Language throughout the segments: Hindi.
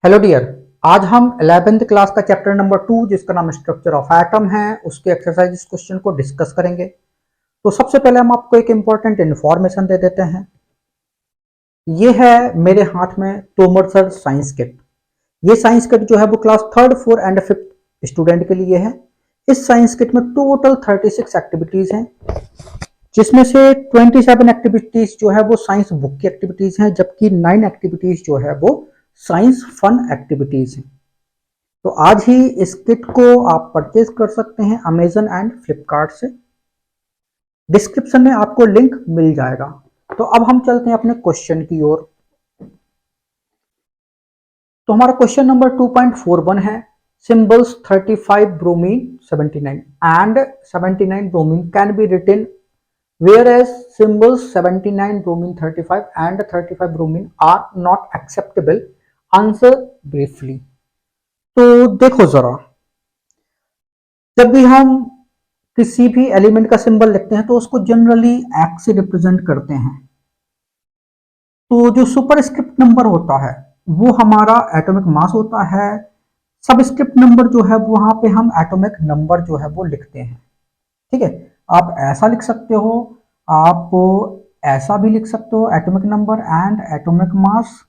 Hello dear. आज हम 11th क्लास का चैप्टर नंबर 2 जिसका नाम स्ट्रक्चर ऑफ एटम है उसके एक्सरसाइज क्वेश्चन को डिस्कस करेंगे। तो सबसे पहले हम आपको एक इंपॉर्टेंट इंफॉर्मेशन दे देते हैं। ये है मेरे हाथ में तोमर सर साइंस किट। ये साइंस किट जो है वो class 3rd 4th and 5th student के लिए है। इस साइंस किट में टोटल 36 एक्टिविटीज हैं, जिसमें से 27 एक्टिविटीज जो है वो साइंस बुक की एक्टिविटीज हैं, जबकि 9 एक्टिविटीज जो है वो साइंस फन एक्टिविटीज हैं। तो आज ही इस किट को आप परचेज कर सकते हैं अमेजन एंड फ्लिपकार्ट से। डिस्क्रिप्शन में आपको लिंक मिल जाएगा। तो अब हम चलते हैं अपने क्वेश्चन की ओर। तो हमारा क्वेश्चन नंबर 2.41 है, symbols 35 bromine 79 and 79 bromine can be written whereas symbols 79 bromine 35 and 35 bromine are not acceptable, answer briefly. तो देखो जरा, जब भी हम किसी भी एलिमेंट का सिंबल लिखते हैं तो उसको जनरली एक्स से रिप्रेजेंट करते हैं। तो जो सुपरस्क्रिप्ट नंबर होता है वो हमारा एटॉमिक मास होता है। सबस्क्रिप्ट नंबर जो है वहां पे हम एटॉमिक नंबर जो है वो लिखते हैं। ठीक है, आप ऐसा लिख सकते हो, आप ऐसा भी लिख सकते हो, atomic number and atomic mass.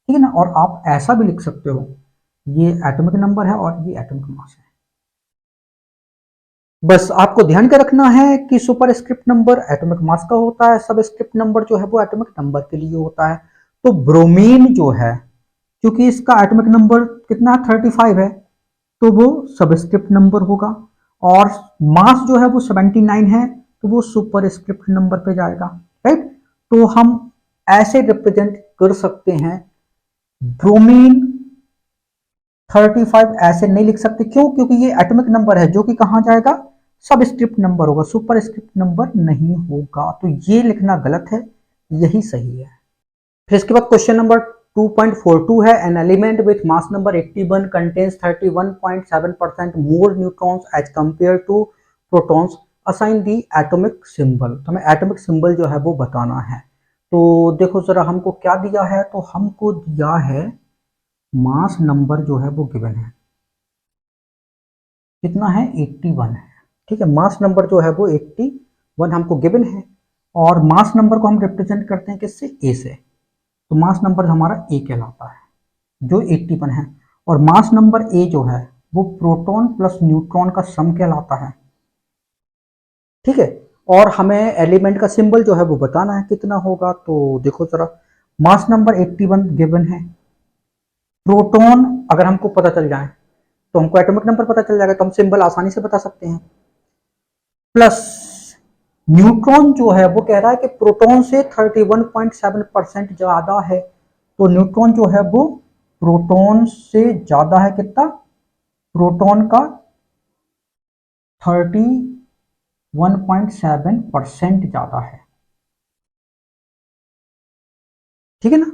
ठीक है ना, और आप ऐसा भी लिख सकते हो, ये एटॉमिक नंबर है और ये एटॉमिक मास है। बस आपको ध्यान के रखना है कि super script number atomic mass का होता है, सब स्क्रिप्ट नंबर जो है वो एटॉमिक नंबर के लिए होता है। तो ब्रोमीन जो है, क्योंकि इसका एटॉमिक नंबर कितना है 35 है, तो वो सबस्क्रिप्ट नंबर होगा। और मास जो है वो 79 है, तो वो सुपर स्क्रिप्ट नंबर पे जाएगा। राइट, तो हम ऐसे रिप्रेजेंट कर सकते हैं ब्रोमीन 35 ऐसे नहीं लिख सकते। क्यों? क्योंकि ये एटॉमिक नंबर है जो कि कहां जाएगा, सब स्क्रिप्ट नंबर होगा, सुपर स्क्रिप्ट नंबर नहीं होगा। तो ये लिखना गलत है, यही सही है। फिर इसके बाद क्वेश्चन नंबर 2.42 है, an element with mass number 81 contains 31.7% more neutrons as compare to protons, assign the atomic symbol. तो हमें एटॉमिक सिंबल जो है वो बताना है। तो देखो जरा, हमको क्या दिया है, तो हमको दिया है मास नंबर जो है वो गिवन है, कितना है 81 है। ठीक है, मास नंबर जो है वो 81 हमको गिवन है। और मास नंबर को हम रिप्रेजेंट करते हैं किससे, ए से। तो मास नंबर हमारा ए कहलाता है जो 81 है। और मास नंबर ए जो है वो प्रोटॉन प्लस न्यूट्रॉन का सम कहलाता है। ठीक है, और हमें एलिमेंट का सिंबल जो है वो बताना है कितना होगा। तो देखो जरा, मास नंबर 81 गिवन है। प्रोटॉन अगर हमको पता चल जाए तो हमको एटॉमिक नंबर पता चल जाएगा, तो हम सिंबल आसानी से बता सकते हैं। प्लस न्यूट्रॉन जो है वो कह रहा है कि प्रोटॉन से 31.7% ज्यादा है। तो न्यूट्रॉन जो है वो प्रोटॉन से ज्यादा है, कितना, प्रोटॉन का 31.7% ज्यादा है। ठीक है ना।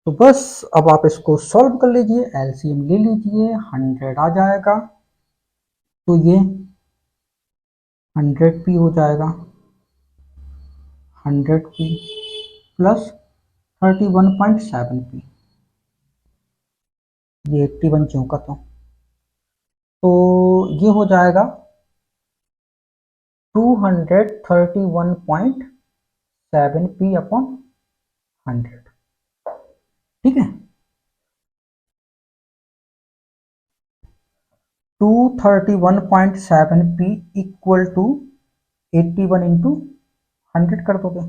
तो बस अब आप इसको सॉल्व कर लीजिए, एलसीएम ले लीजिए, 100 आ जाएगा। तो ये 100p हो जाएगा, 100p प्लस 31.7p, ये 81 चौका तो ये हो जाएगा 231.7p अपॉन 100। ठीक है, 231.7p इक्वल टू 81 इंटू 100 कर दोगे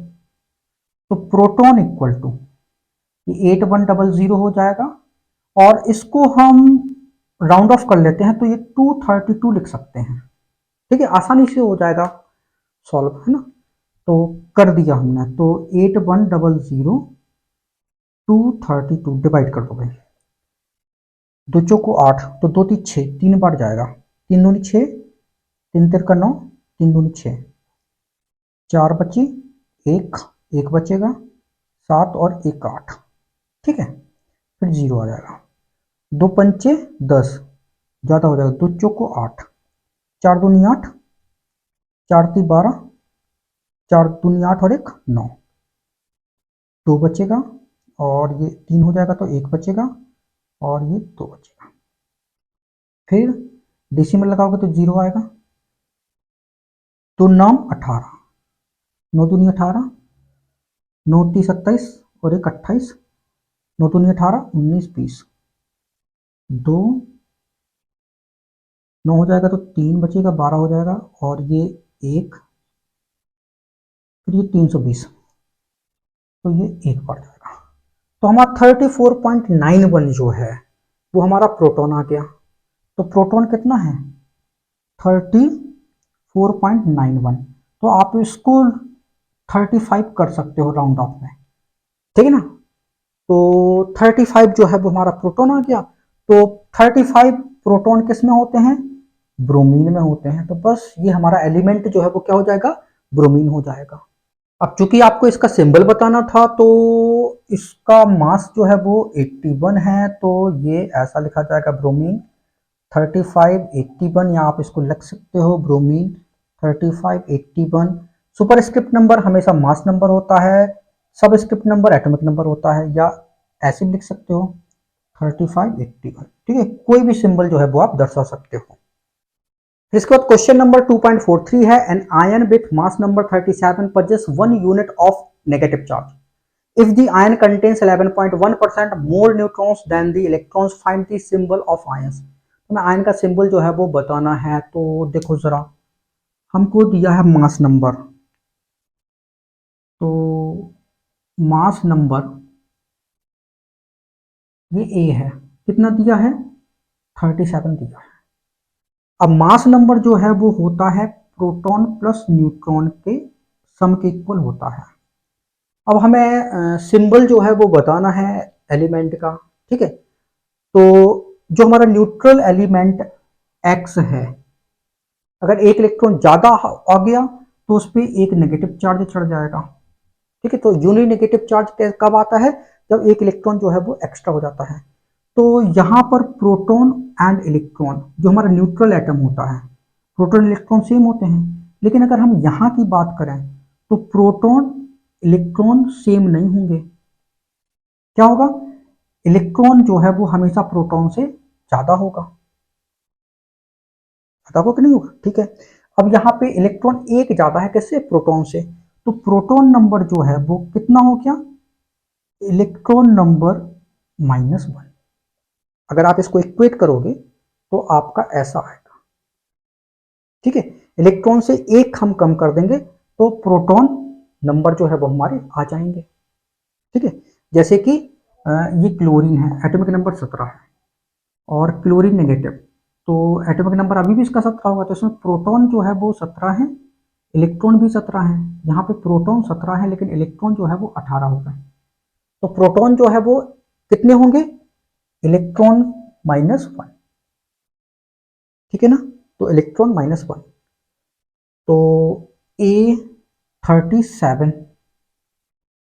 तो प्रोटॉन इक्वल टू ये 8100 हो जाएगा। और इसको हम राउंड ऑफ कर लेते हैं तो ये 232 लिख सकते हैं। ठीक है, आसानी से हो जाएगा सॉल्व, है ना। तो कर दिया हमने, तो 8100 232 डिवाइड कर दोगे, दो चौको 8, तो दो तीन 6, 3 बार जाएगा, 3 दूनी 6, 3 तिर का 9, 3 दूनी 6, 4 बची, एक एक बचेगा, 7 और 1 8। ठीक है, फिर 0 आ जाएगा, 2 पंचे 10, ज़्यादा हो जाएगा, 2 चौको 8, 4 दूनी 8, 4 ती 12, 4 दूनी 8 और 1 9, 2 बचेगा और ये 3 हो जाएगा तो 1 बचेगा, और ये 2 बचेगा। फिर डेसिमल लगाओगे तो 0 आएगा, तो 9 18, 9 दूनी 18, 9 तीस 27 और एक 28, 9 दूनी 18, 19 20, 2 9 हो जाएगा तो 3 बचेगा, 12 हो जाएगा, और ये 1, फिर ये 320, तो ये 1 पड़ जाएगा। तो हमारा 34.91 जो है वो हमारा प्रोटॉन आ गया। तो प्रोटॉन कितना है 34.91, तो आप इसको 35 कर सकते हो राउंड ऑफ में, ठीक है ना। तो 35 जो है वो हमारा प्रोटॉन आ गया। तो 35 प्रोटॉन किस में होते हैं, ब्रोमीन में होते हैं। तो बस ये हमारा एलिमेंट जो है वो क्या हो जाएगा, ब्रोमीन हो जाएगा। अब चूंकि आपको इसका सिंबल बताना था, तो इसका मास जो है वो 81 है, तो ये ऐसा लिखा जाएगा ब्रोमीन 35 81, या आप इसको लिख सकते हो ब्रोमीन 35 81। सुपरस्क्रिप्ट नंबर हमेशा मास नंबर होता है, सबस्क्रिप्ट नंबर एटॉमिक नंबर होता है, या ऐसे भी लिख सकते हो 35 81, ठीक है। कोई भी सिंबल जो है वो आप दर्शा सकते हो। इसके बाद क्वेश्चन नंबर 2.43 है, an ion with mass number 37 possess 1 unit of negative charge। If the ion contains 11.1% more neutrons than the electrons, find the symbol of ions। हमें आयन का सिंबल जो है वो बताना है। तो देखो जरा, हमको दिया है मास नंबर, तो मास नंबर ये ए है, कितना दिया है 37 दिया है। अब मास नंबर जो है वो होता है प्रोटॉन प्लस न्यूट्रॉन के सम के इक्वल होता है। अब हमें सिंबल जो है वो बताना है एलिमेंट का, ठीक है। तो जो हमारा न्यूट्रल एलिमेंट एक्स है, अगर एक इलेक्ट्रॉन ज्यादा आ गया तो उस पर एक नेगेटिव चार्ज चढ़ जाएगा, ठीक है। तो यूनि नेगेटिव चार्ज कब आता है, जब एक इलेक्ट्रॉन जो है वो एक्स्ट्रा हो जाता है। तो यहाँ पर प्रोटॉन एंड इलेक्ट्रॉन जो हमारा न्यूट्रल एटम होता है, प्रोटॉन इलेक्ट्रॉन सेम होते हैं। लेकिन अगर हम यहाँ की बात करें तो प्रोटॉन इलेक्ट्रॉन सेम नहीं होंगे। क्या होगा, इलेक्ट्रॉन जो है वो हमेशा प्रोटॉन से ज्यादा होगा, पता होगा कि नहीं होगा, ठीक है। अब यहाँ पे इलेक्ट्रॉन एक ज्यादा है किससे, प्रोटॉन से। तो प्रोटॉन नंबर जो है वो कितना हो गया, इलेक्ट्रॉन नंबर -1। अगर आप इसको इक्वेट करोगे तो आपका ऐसा आएगा, ठीक है। इलेक्ट्रॉन से एक हम कम कर देंगे तो प्रोटॉन नंबर जो है वो हमारे आ जाएंगे, ठीक है। जैसे कि ये क्लोरीन है, एटॉमिक नंबर 17 है, और क्लोरीन नेगेटिव, तो एटॉमिक नंबर अभी भी इसका 17 होगा। तो इसमें प्रोटॉन जो है वो 17 है, इलेक्ट्रॉन भी 17 है। यहाँ पे प्रोटॉन 17 है लेकिन इलेक्ट्रॉन जो है वो 18 हो गए। तो प्रोटॉन जो है वो कितने होंगे, इलेक्ट्रॉन -1, ठीक है ना। तो इलेक्ट्रॉन -1, तो A37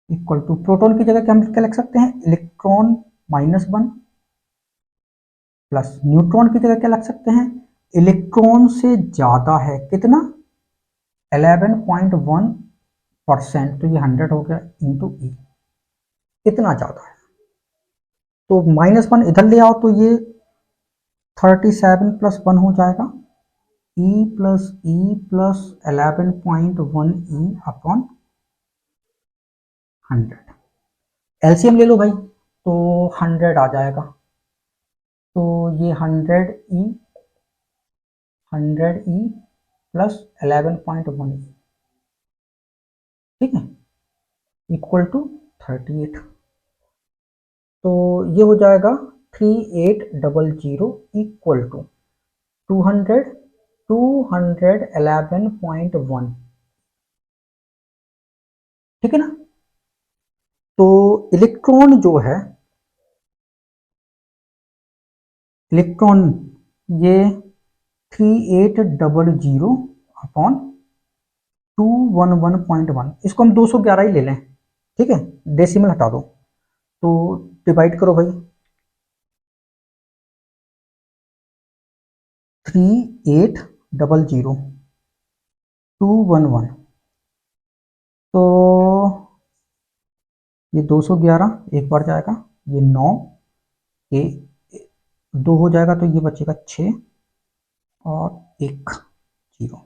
इक्वल टू, प्रोटॉन की जगह क्या हम क्या लिख सकते हैं, इलेक्ट्रॉन -1 प्लस न्यूट्रॉन की जगह क्या लिख सकते हैं, इलेक्ट्रॉन से ज्यादा है कितना 11.1%, तो ये 100 हो गया इंटू ई, इतना ज्यादा है। तो -1 इधर ले आओ तो ये 37 + 1 हो जाएगा, E+E+ 11.1 E अपॉन 100। एलसीएम ले लो भाई, तो 100 आ जाएगा। तो ये 100E प्लस 11.1 E, ठीक है, इक्वल टू 38। तो ये हो जाएगा 3800 इक्वल टू 211.1, ठीक है ना। तो इलेक्ट्रॉन जो है, इलेक्ट्रॉन ये 3800 अपॉन 211.1, इसको हम 211 ही ले लें, ठीक है, डेसिमल हटा दो, तो डिवाइड करो भाई, 3800 211, तो ये 211 एक बार जाएगा, ये 9, ये 2 हो जाएगा तो ये बचेगा 6 और 1 0,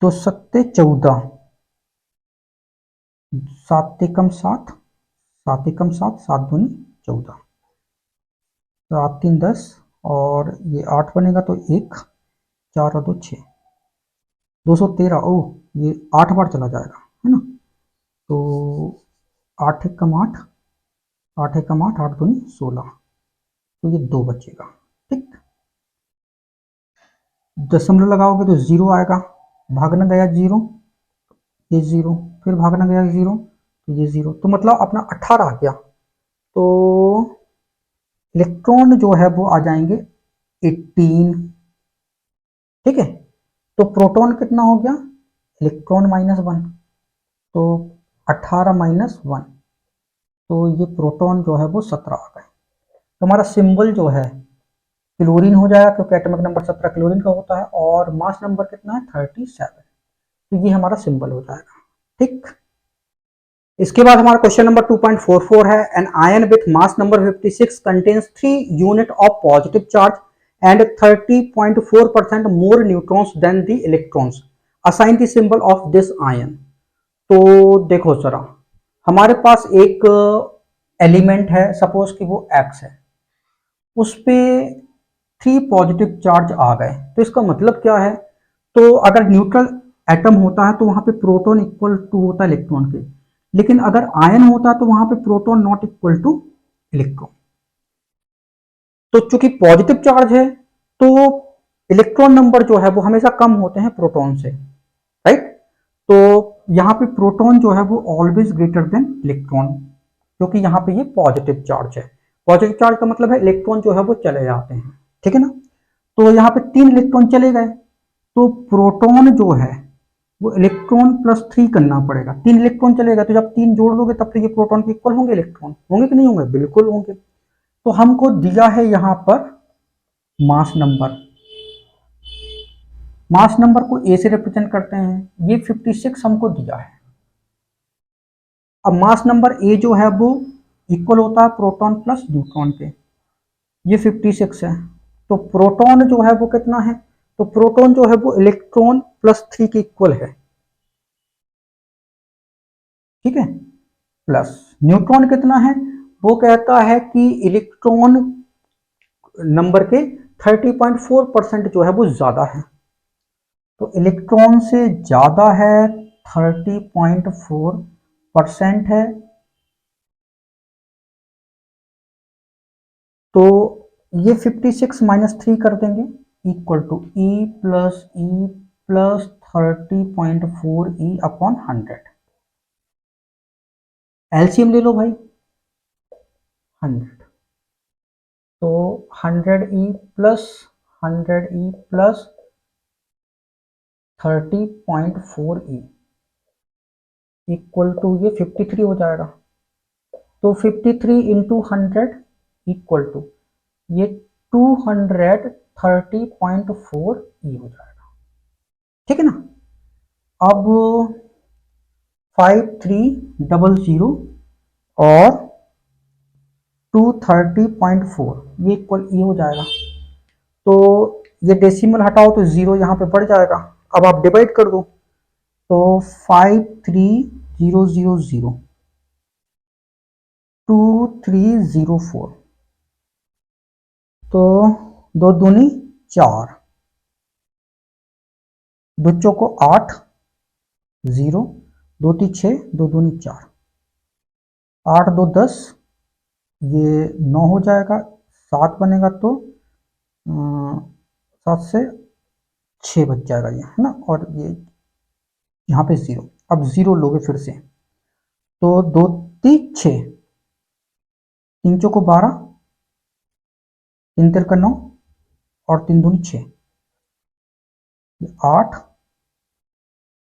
तो 7 14, 7 एकम 7, 7 एकम 7, 7 दूनी 14, 7 3 10 और ये 8 बनेगा तो 1 4 और 2 6, 213। ओ ये 8 बार चला जाएगा है ना, तो 8 एकम 8, 8 एकम 8, 8 दूनी 16, तो ये 2 बचेगा। ठीक, दशमलव लगाओगे तो 0 आएगा, भागना गया 0, ये 0, फिर भागना गया 0, तो ये 0, तो मतलब अपना 18 आ गया। तो इलेक्ट्रॉन जो है वो आ जाएंगे 18। ठीक है, तो प्रोटॉन कितना हो गया, इलेक्ट्रॉन -1, तो 18 -1, तो ये प्रोटॉन जो है वो 17 आ गए। तो हमारा सिंबल जो है क्लोरीन हो जाएगा, क्योंकि एटॉमिक नंबर 17 क्लोरीन का होता है और मास नंबर कितना है 37, तो ये हमारा सिंबल हो जाएगा। ठीक, इसके बाद हमारा क्वेश्चन नंबर 2.44 है, an ion with mass number 56 contains 3 unit of positive charge and 30.4% more neutrons than the electrons, assign the symbol of this ion. तो देखो जरा, हमारे पास एक एलिमेंट है, सपोज कि वो X है, उस पे 3 पॉजिटिव चार्ज आ गए, तो इसका मतलब क्या है, तो अगर न्यूट्रल एटम होता है तो वहां पे प्रोटॉन इक्वल टू होता है इलेक्ट्रॉन के, लेकिन अगर आयन होता तो वहां पे proton not equal two electron. तो चूंकि पॉजिटिव चार्ज है तो इलेक्ट्रॉन नंबर जो है वो हमेशा कम होते हैं प्रोटॉन से, राइट। तो यहाँ पे प्रोटॉन जो है वो ऑलवेज ग्रेटर देन इलेक्ट्रॉन, क्योंकि यहाँ पे ये पॉजिटिव चार्ज है। पॉजिटिव चार्ज का मतलब है इलेक्ट्रॉन जो है वो चले जाते हैं, ठीक है ना। तो यहाँ पे 3 इलेक्ट्रॉन चले गए, तो प्रोटॉन जो है वो इलेक्ट्रॉन +3 करना पड़ेगा। 3 इलेक्ट्रॉन चलेगा, तो जब 3 जोड़ लोगे तब तो ये प्रोटॉन के इक्वल होंगे, इलेक्ट्रॉन होंगे कि नहीं होंगे, बिल्कुल होंगे। तो हमको दिया है यहाँ पर मास नंबर, मास नंबर को ए से रिप्रेजेंट करते हैं, ये 56 हमको दिया है। अब मास नंबर ए जो है वो इक्वल होता है प्रोटॉन प्लस न्यूट्रॉन के, ये 56 है, तो प्रोटॉन जो है वो कितना है, तो प्रोटॉन जो है वो इलेक्ट्रॉन +3 के इक्वल है, ठीक है। प्लस न्यूट्रॉन कितना है, वो कहता है कि इलेक्ट्रॉन नंबर के 30.4% जो है वो ज्यादा है, तो इलेक्ट्रॉन से ज्यादा है 30.4% है, तो ये 56 -3 कर देंगे इक्वल टू E+30.4E/100। एलसीएम ले लो भाई, 100, तो 100E+100E+30.4E इक्वल टू ये 53 हो जाएगा, तो 53 इंटू 100 इक्वल टू ये 230.4E हो जाएगा, ठीक है ना। अब 5300 और 230.4 ये इक्वल ई हो जाएगा, तो ये डेसिमल हटाओ तो 0 यहाँ पे बढ़ जाएगा। अब आप डिवाइड कर दो, तो 53000 2304, तो 2 दूनी 4, 2 चौको 8, 0, 2 ती 6, 2 दूनी 4, 8 2 10, ये 9 हो जाएगा, 7 बनेगा तो 7 से 6 बच जाएगा ये, है ना, और ये यहाँ पे 0, अब 0 लोगे फिर से, तो 2 ती 6, 3 चौको 12, 3 तिरका 9 और 3 दूनी 6, 8,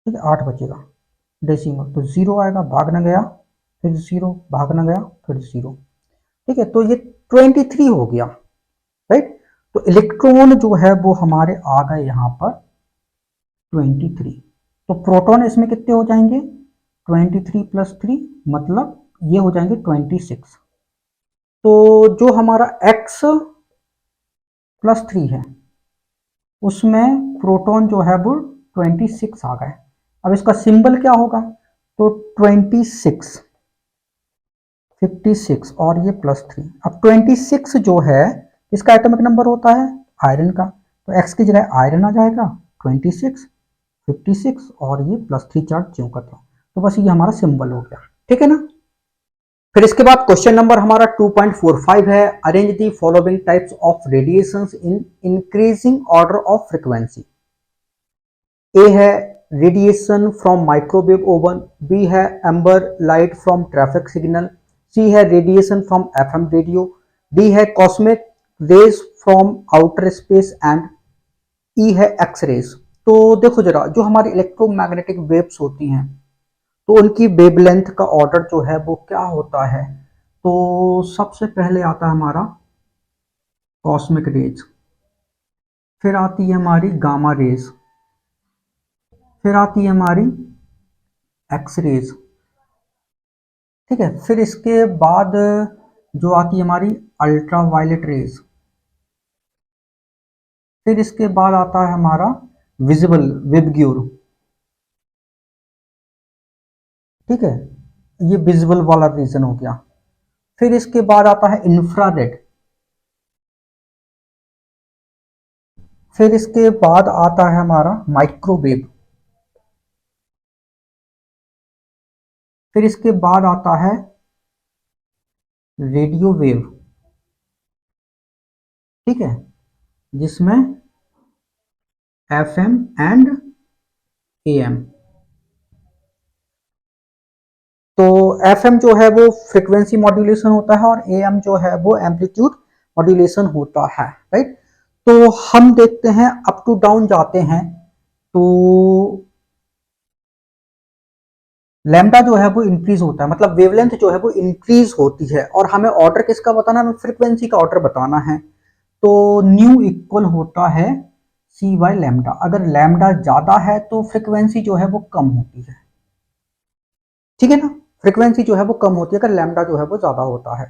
ठीक है, 8 बचेगा डेसिमल, तो 0 आएगा, भागना गया फिर 0, भागना गया फिर 0, ठीक है, तो ये 23 हो गया, राइट। तो इलेक्ट्रॉन जो है वो हमारे आ गए यहाँ पर 23, तो प्रोटॉन इसमें कितने हो जाएंगे, 23 + 3 मतलब ये हो जाएंगे 26। तो जो हमारा x +3 है, उसमें प्रोटॉन जो है वो 26 आ गए। अब इसका सिंबल क्या होगा, तो 26, 56 और ये +3। अब 26 जो है इसका एटॉमिक नंबर होता है आयरन का, तो X की जगह आयरन आ जाएगा 26, 56 और ये +3 चार्ज ज्यों का त्यों। तो बस ये हमारा सिंबल हो गया, ठीक है ना। फिर इसके बाद क्वेश्चन नंबर हमारा 2.45 है, arrange the following types of radiations in increasing order of frequency. A है radiation from microwave oven, B है amber light from traffic signal, C है radiation from FM radio, D है cosmic rays from outer space and E है एक्स रेज। तो देखो जरा, जो हमारी इलेक्ट्रोमैग्नेटिक वेव्स होती हैं तो उनकी वेवलेंथ का ऑर्डर जो है वो क्या होता है, तो सबसे पहले आता है हमारा कॉस्मिक रेज, फिर आती है हमारी गामा रेज, फिर आती है हमारी एक्स रेज, ठीक है। फिर इसके बाद जो आती है हमारी अल्ट्रा वायलेट रेज, फिर इसके बाद आता है हमारा विजिबल विबग्योर, ठीक है, ये विजिबल वाला रीजन हो गया। फिर इसके बाद आता है इंफ्रारेड, फिर इसके बाद आता है हमारा माइक्रोवेव, फिर इसके बाद आता है रेडियो वेव, ठीक है, जिसमें एफएम एंड एएम। तो एफएम जो है वो फ्रीक्वेंसी मॉड्यूलेशन होता है और एएम जो है वो एम्पलीट्यूड मॉड्यूलेशन होता है, राइट। तो हम देखते हैं अप टू डाउन जाते हैं, तो लैम्डा जो है वो इंक्रीज होता है, मतलब वेवलेंथ जो है वो इंक्रीज होती है, और हमें ऑर्डर किसका बताना है, फ्रीक्वेंसी का ऑर्डर बताना है। तो न्यू इक्वल होता है सी बाय लैम्डा, अगर लैम्डा ज्यादा है तो फ्रीक्वेंसी जो है वो कम होती है, ठीक है ना। फ्रीक्वेंसी जो है वो कम होती है अगर लैम्डा जो है वो ज्यादा होता है।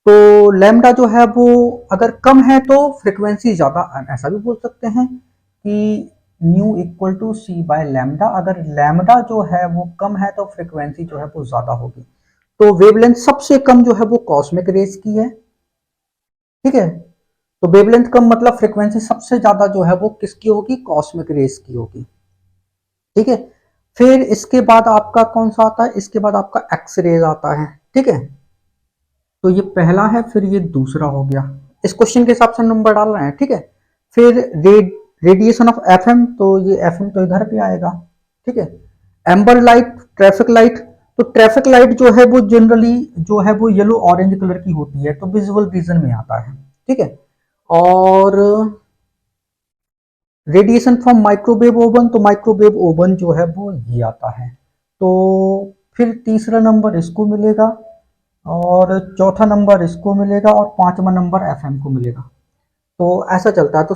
तो लैम्डा जो है वो अगर कम है तो फ्रीक्वेंसी ज्यादा, ऐसा भी बोल सकते हैं कि nu equal to C by lambda, अगर लैम्डा जो है वो कम है तो फ्रीक्वेंसी जो है वो ज्यादा होगी। तो वेवलेंथ सबसे कम जो है वो कॉस्मिक रेज की है, ठीक है। तो वेवलेंथ कम मतलब फ्रीक्वेंसी सबसे ज्यादा जो है वो किसकी होगी, कॉस्मिक रेज की होगी, ठीक है। फिर इसके बाद आपका कौन सा आता है, इसके बाद आपका एक्स रेज आता है, ठीक है। तो ये पहला है, फिर ये दूसरा हो गया, इस क्वेश्चन के हिसाब से नंबर डाल रहे हैं, ठीक है। फिर रेडिएशन ऑफ एफएम, तो ये एफएम तो इधर पे आएगा, ठीक है। एम्बर लाइट, ट्रैफिक लाइट, तो ट्रैफिक लाइट जो है वो जनरली जो है वो येलो ऑरेंज कलर की होती है, तो विजुअल रीजन में आता है, ठीक है। और रेडिएशन फ्रॉम माइक्रोवेव ओवन, तो माइक्रोवेव ओवन जो है वो ये आता है। तो फिर तीसरा नंबर इसको मिलेगा, और चौथा नंबर इसको मिलेगा, और पांचवा नंबर एफएम को मिलेगा। तो ऐसा चलता है। तो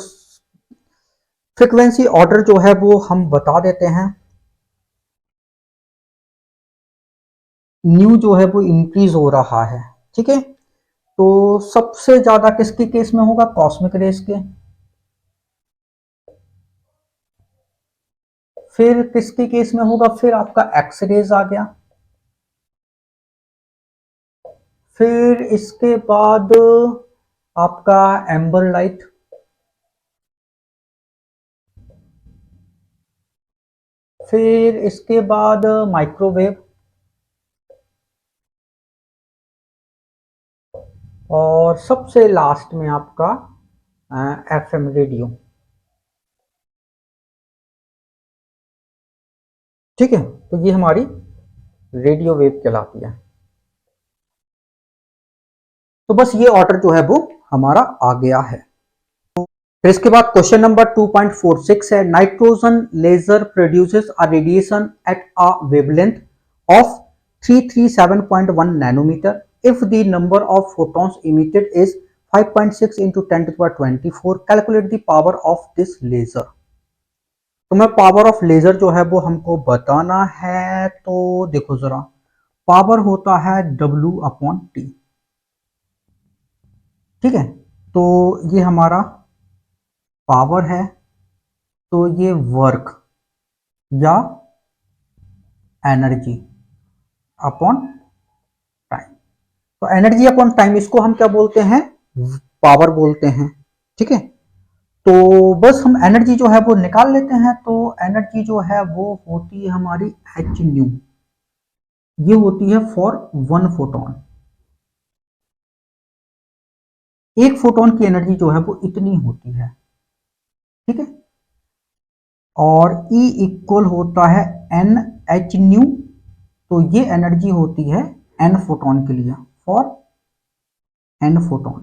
फ्रीक्वेंसी ऑर्डर जो है वो हम बता देते हैं, न्यू जो है वो इंक्रीज हो रहा है, ठीक है। तो सबसे ज्यादा किसके केस में होगा, कॉस्मिक रेज के, फिर किसके केस में होगा, फिर आपका एक्स रेज आ गया, फिर इसके बाद आपका एम्बर लाइट, फिर इसके बाद माइक्रोवेव, और सबसे लास्ट में आपका एफएम रेडियो, ठीक है। तो ये हमारी रेडियो वेव कहलाती है। तो बस ये ऑर्डर जो है वो हमारा आ गया है। फिर इसके बाद क्वेश्चन नंबर 2.46 है, nitrogen laser produces a radiation at a wavelength of 337.1 nanometre if the number of photons emitted is 5.6 into 10 to the power 24, calculate the power of this laser. तो मैं पावर ऑफ लेजर जो है वो हमको बताना है, तो देखो जरा, पावर होता है W अपॉन टी, ठीक है। तो ये हमारा पावर है तो ये वर्क या एनर्जी अपॉन टाइम। तो एनर्जी अपॉन टाइम इसको हम क्या बोलते हैं, पावर बोलते हैं। ठीक है, तो बस हम एनर्जी जो है वो निकाल लेते हैं। तो एनर्जी जो है वो होती है हमारी एच न्यू, ये होती है फॉर 1 फोटोन। एक फोटोन की एनर्जी जो है वो इतनी होती है। ठीक है, और E इक्वल होता है एन एच न्यू, तो ये एनर्जी होती है एन फोटोन के लिए, फॉर एन फोटोन।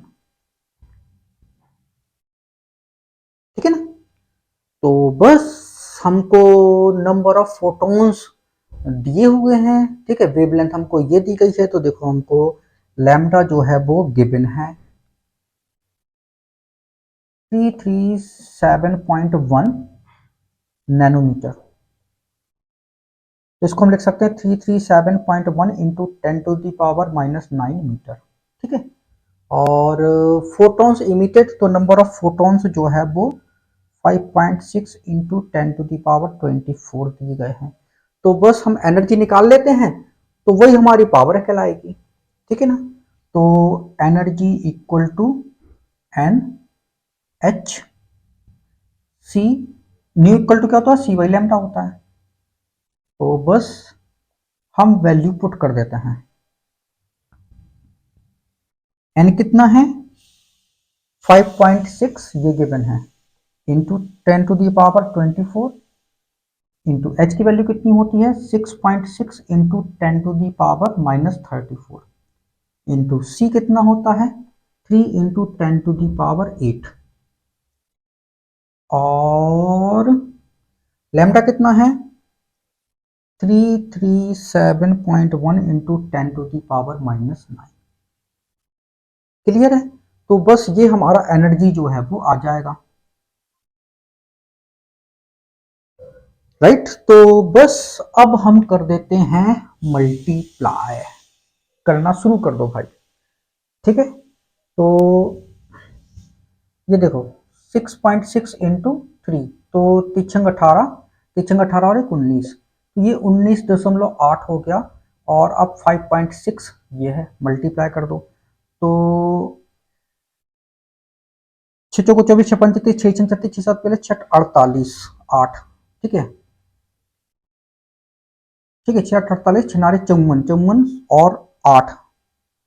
ठीक है ना, तो बस हमको नंबर ऑफ फोटॉन्स दिए हुए हैं। ठीक है, वेवलेंथ हमको ये दी गई है, तो देखो हमको लैम्डा जो है वो गिवन है 337.1 नैनोमीटर। तो इसको हम लिख सकते हैं 337.1 इंटू 10⁻⁻⁹ मीटर। ठीक है, और फोटॉन्स इमिटेड, तो नंबर ऑफ फोटॉन्स जो है वो 5.6 इंटू 10⁻24 दिए गए हैं। तो बस हम एनर्जी निकाल लेते हैं, तो वही हमारी पावर कहलाएगी। ठीक है ना, तो energy equal to N H C, nu equal to क्या होता है, सी बाई लैम्डा होता है। तो बस हम वैल्यू पुट कर देते हैं। एन कितना है, 5.6 ये गिवन है, इंटू 10⁻24, इंटू एच की वैल्यू कितनी होती है 6.6 इंटू 10⁻⁻34, इंटू सी कितना होता है 3 इंटू 10⁸, और लैम्डा कितना है 337.1 इंटू 10⁻⁹। क्लियर है, तो बस ये हमारा एनर्जी जो है वो आ जाएगा। राइट, तो बस अब हम कर देते हैं मल्टीप्लाई, करना शुरू कर दो भाई। ठीक है, तो ये देखो 6.6 इंटू 3, तो तिछंग 18, तिछंग 18 और 19, तो ये 19.8 हो गया। और अब 5.6 ये है, मल्टीप्लाई कर दो। तो 6 चौको 24, 6 पंच 30, 6 छंग 36, 6 7 पहले 6 48 8। ठीक है, ठीक है, 6 8 48, 6 नारे 54, 54 और 8,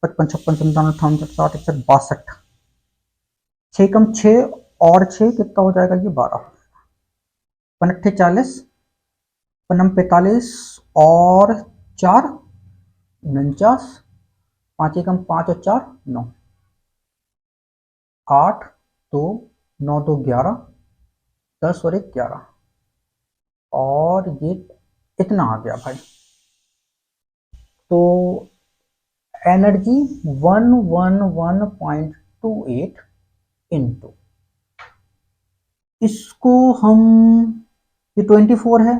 55 56 57 58 60 61 62, 6 कम 6 और 6 कितना हो जाएगा, ये 12, 5 40, 5 45 और 4 49, 5 एकम 5 और 4 9, 8 2 9 2 11, 10 और 1 11, और ये इतना आ गया भाई। तो एनर्जी 111.28 इंटू, इसको हम, ये 24 है,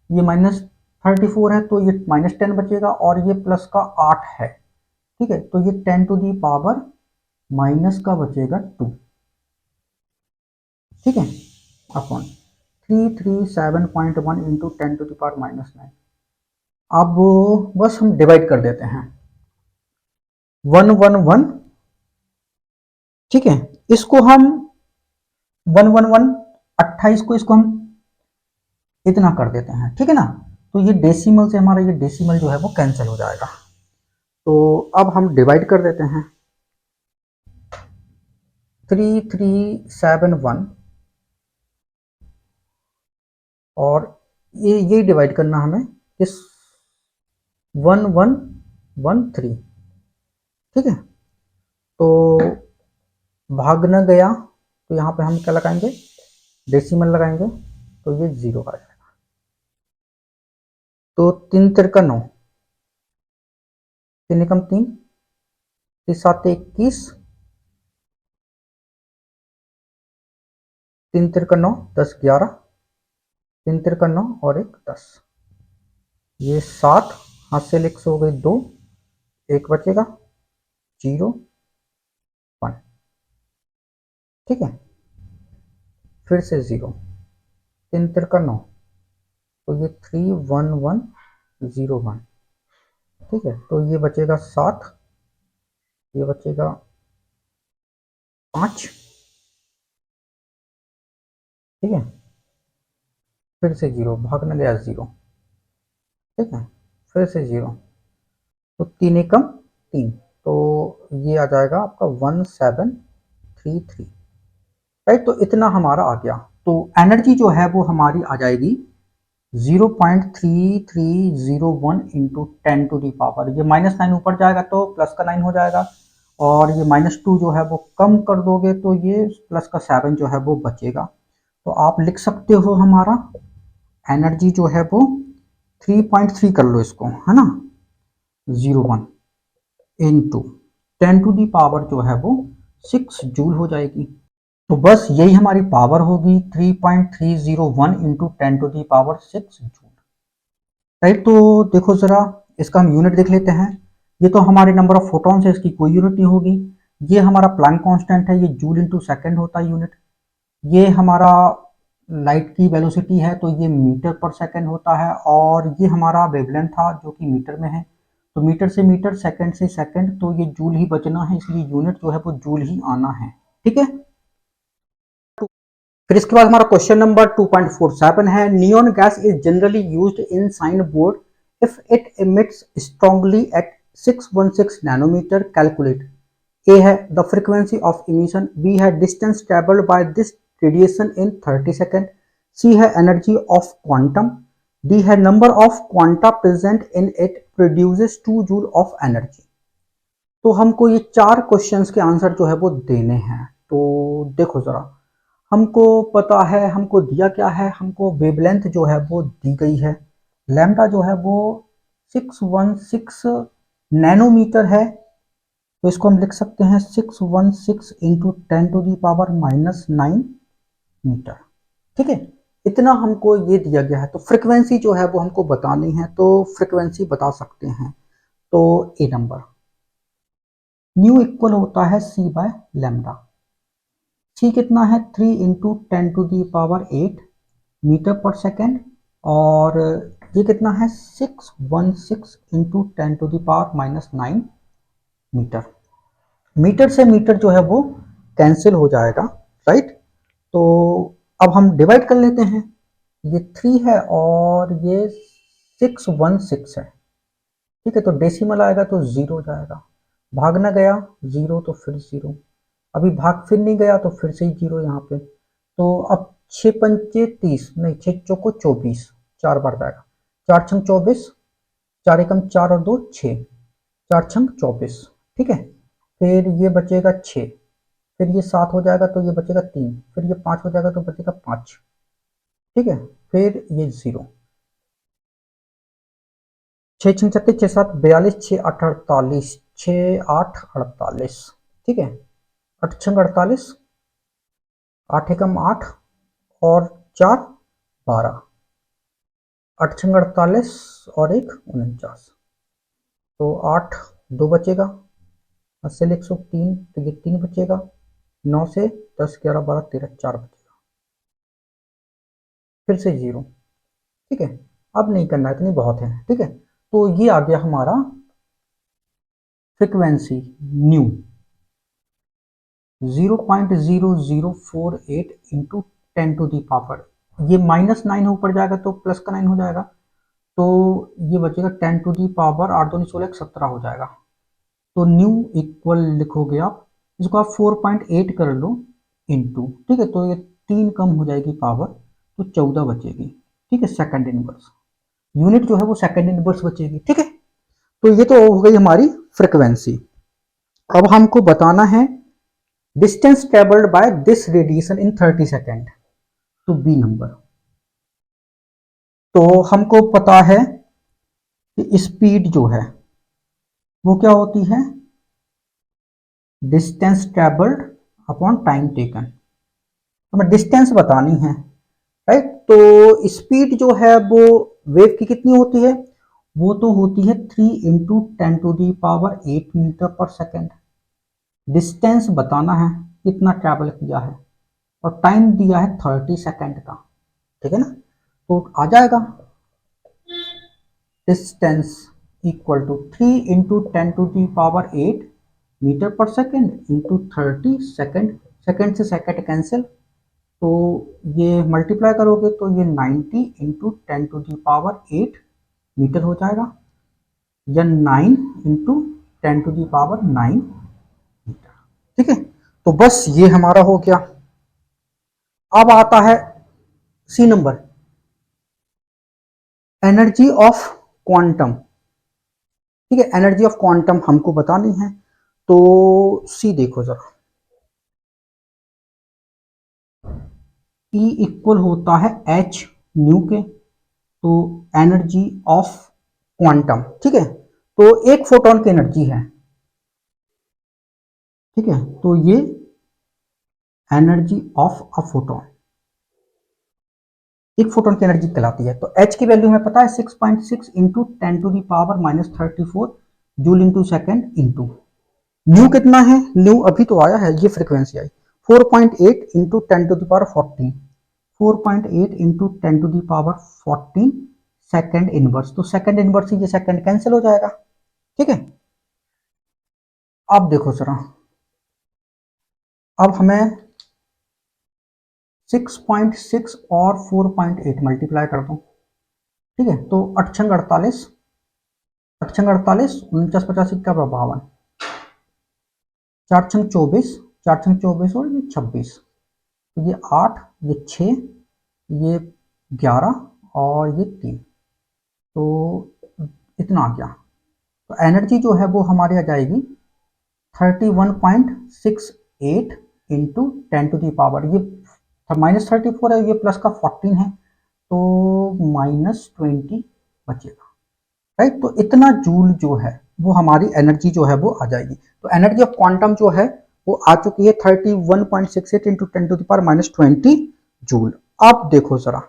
ये -34 है, तो ये -10 बचेगा, और ये प्लस का 8 है। ठीक है, तो ये 10⁻⁻ माइनस का बचेगा 2। ठीक है, अपॉन 337.1 इंटू 10⁻⁻9। अब बस हम डिवाइड कर देते हैं 111। ठीक है, इसको हम 111 28 को इसको हम इतना कर देते हैं। ठीक है ना, तो ये डेसिमल से हमारा ये डेसिमल जो है वो कैंसिल हो जाएगा। तो अब हम डिवाइड कर देते हैं 3371, और ये डिवाइड करना हमें इस 1113। ठीक है, तो भाग न गया, तो यहाँ पे हम क्या लगाएंगे, डेसिमल लगाएंगे, तो ये 0 आ जाएगा। तो 3 तिरका 9, 3 एकम 3, 3 7 21, 3 तिरका 9 10 11, 3 तिरका 9 और 1 10, ये 7, हाथ से लिख हो गई 2, 1 बचेगा 0 1। ठीक है, फिर से 0, 3 तिरका 9, तो ये 31101, ठीक है। तो ये बचेगा 7, ये बचेगा 5, ठीक है। फिर से 0, भागने गया 0, ठीक है। फिर से 0, तो 3 एकम 3, तो ये आ जाएगा आपका 1733, राइट। तो इतना हमारा आ गया। तो एनर्जी जो है वो हमारी आ जाएगी 0.3301 इंटू 10⁻, ये -9 ऊपर जाएगा तो प्लस का 9 हो जाएगा, और ये -2 जो है वो कम कर दोगे तो ये प्लस का 7 जो है वो बचेगा। तो आप लिख सकते हो हमारा एनर्जी जो है वो 3.3 कर लो इसको, है ना, 01 इंटू 10⁻, जो है वो 6 जूल हो जाएगी। तो बस यही हमारी पावर होगी, 3.301 इंटू 10⁻6 जूल, राइट। तो देखो जरा, इसका हम यूनिट देख लेते हैं। ये तो हमारे नंबर ऑफ फोटॉन्स है, इसकी कोई यूनिट नहीं होगी। ये हमारा प्लैंक कांस्टेंट है, ये जूल इंटू सेकेंड होता है यूनिट। ये हमारा लाइट की वेलोसिटी है, तो ये मीटर पर सेकेंड होता है, और ये हमारा वेवलेंथ था जो कि मीटर में है, तो मीटर से मीटर, सेकेंड से सेकेंड, तो ये जूल ही बचना है, इसलिए यूनिट जो है वो जूल ही आना है, ठीक है। फिर इसके बाद हमारा क्वेश्चन नंबर 2.47 है, neon gas is generally used in sign board if it emits strongly at 616 nanometre, calculate. A है the frequency of emission, B है distance travelled by this radiation in 30 second, C है एनर्जी ऑफ क्वांटम, डी है number of quanta present in it produces 2 joule of energy. तो हमको ये 4 क्वेश्चंस के आंसर जो है वो देने हैं। तो देखो जरा, हमको पता है, हमको दिया क्या है, हमको वेवलेंथ जो है वो दी गई है, लैम्डा जो है वो 616 नैनोमीटर है, तो इसको हम लिख सकते हैं 616 इंटू 10⁻⁻9 मीटर, ठीक है। इतना हमको ये दिया गया है। तो फ्रिक्वेंसी जो है वो हमको बतानी है, तो फ्रिक्वेंसी बता सकते हैं। तो ए नंबर, न्यू इक्वल होता है सी बाय लैम्डा। सी कितना है, 3 इंटू 10⁸ मीटर पर सेकेंड, और ये कितना है, 616 इंटू 10⁻⁻9 मीटर। मीटर से मीटर जो है वो कैंसिल हो जाएगा, राइट। तो अब हम डिवाइड कर लेते हैं, ये 3 है और ये 616 है, ठीक है। तो डेसिमल आएगा तो 0 हो जाएगा, भागना गया 0 तो फिर 0, अभी भाग फिर नहीं गया तो फिर से ही 0 यहाँ पे। तो अब 6 पंचे 30, नहीं 6 चौको 24, 4 बार जाएगा, 4 छंग 24, 4 एकम 4 और 2 6, 4 छंग 24, ठीक है। फिर ये बचेगा 6, फिर ये 7 हो जाएगा तो ये बचेगा 3, फिर ये 5 हो जाएगा तो बचेगा 5, ठीक है। फिर ये 0, 6 छंग 36, 6 7 42, 6 8 48, 6 8 48, ठीक है। 8 छंग 48, 8 एकम 8 और 4 12, 8 छंग 48 और 1 49, तो 8 2 बचेगा, 80 से 103, तो ये 3 बचेगा, 9 से 10 11 12 13 4 बचेगा, फिर से 0, ठीक है। अब नहीं करना, इतनी बहुत है, ठीक है। तो ये आ गया हमारा फ्रिक्वेंसी न्यू 0.0048 इंटू 10⁻, ये -9 ऊपर जाएगा तो प्लस का 9 हो जाएगा, तो ये बचेगा 10⁻, 8 दूनी 16 17 हो जाएगा। तो न्यू इक्वल लिखोगे आप, इसको आप 4.8 कर लो इंटू, ठीक है। तो ये 3 कम हो जाएगी पावर, तो 14 बचेगी, ठीक है, सेकंड इनवर्स, यूनिट जो है वो सेकंड इनवर्स बचेगी, ठीक है। तो ये तो हो गई हमारी फ्रिक्वेंसी। अब हमको बताना है distance travelled by this radiation in 30 second, तो बी नंबर। तो हमको पता है कि स्पीड जो है वो क्या होती है, distance travelled upon time taken, हमें डिस्टेंस बतानी है, राइट। तो स्पीड जो है वो वेव की कितनी होती है, वो तो होती है 3 इंटू 10⁸ मीटर पर सेकेंड। डिस्टेंस बताना है कितना ट्रैवल किया है, और टाइम दिया है 30 सेकेंड का, ठीक है ना। तो आ जाएगा distance equal to 3 into 10⁸ metre पर सेकेंड इंटू 30 सेकेंड, सेकेंड से सेकेंड कैंसिल, तो ये मल्टीप्लाई करोगे तो ये 90 इंटू 10⁸ मीटर हो जाएगा, या 9 इंटू 10⁹ मीटर, ठीक है। तो बस ये हमारा हो गया। अब आता है C number, energy of quantum, ठीक है। एनर्जी ऑफ क्वांटम हमको बतानी है, तो सी देखो जरा, E इक्वल होता है एच न्यू के, तो एनर्जी ऑफ क्वांटम, ठीक है। तो एक फोटोन की एनर्जी है, ठीक है, तो ये एनर्जी ऑफ अ फोटोन, एक फोटोन की एनर्जी कहलाती है। तो H की वैल्यू हमें पता है 6.6 into 10⁻⁻34 joule into second into new कितना है, न्यू अभी तो आया है, ये फ्रीक्वेंसी आई 4.8 इंटू 10⁻14, 4.8 इंटू 10⁻14 सेकेंड इनवर्स, तो सेकेंड इनवर्स से ये सेकेंड कैंसिल हो जाएगा, ठीक है। अब देखो जरा, अब हमें 6.6 और 4.8 मल्टीप्लाई कर दो, ठीक है। तो 8 छंग 48, 8 छंग 48, 49 50 इक्का 52, 4 छंग 24, 4 छंग 24 और ये 26, तो ये 8, ये 6, ये 11 और ये 3, तो इतना आ गया। तो एनर्जी जो है वो हमारी आ जाएगी 31.68 इंटू 10⁻, ये -34 है, ये प्लस का 14 है, तो -20 बचेगा, राइट। तो इतना जूल जो है वो हमारी एनर्जी जो है वो आ जाएगी। तो एनर्जी ऑफ क्वांटम जो है वो आ चुकी है 31.68 इंटू 10⁻⁻20 जूल। अब देखो जरा,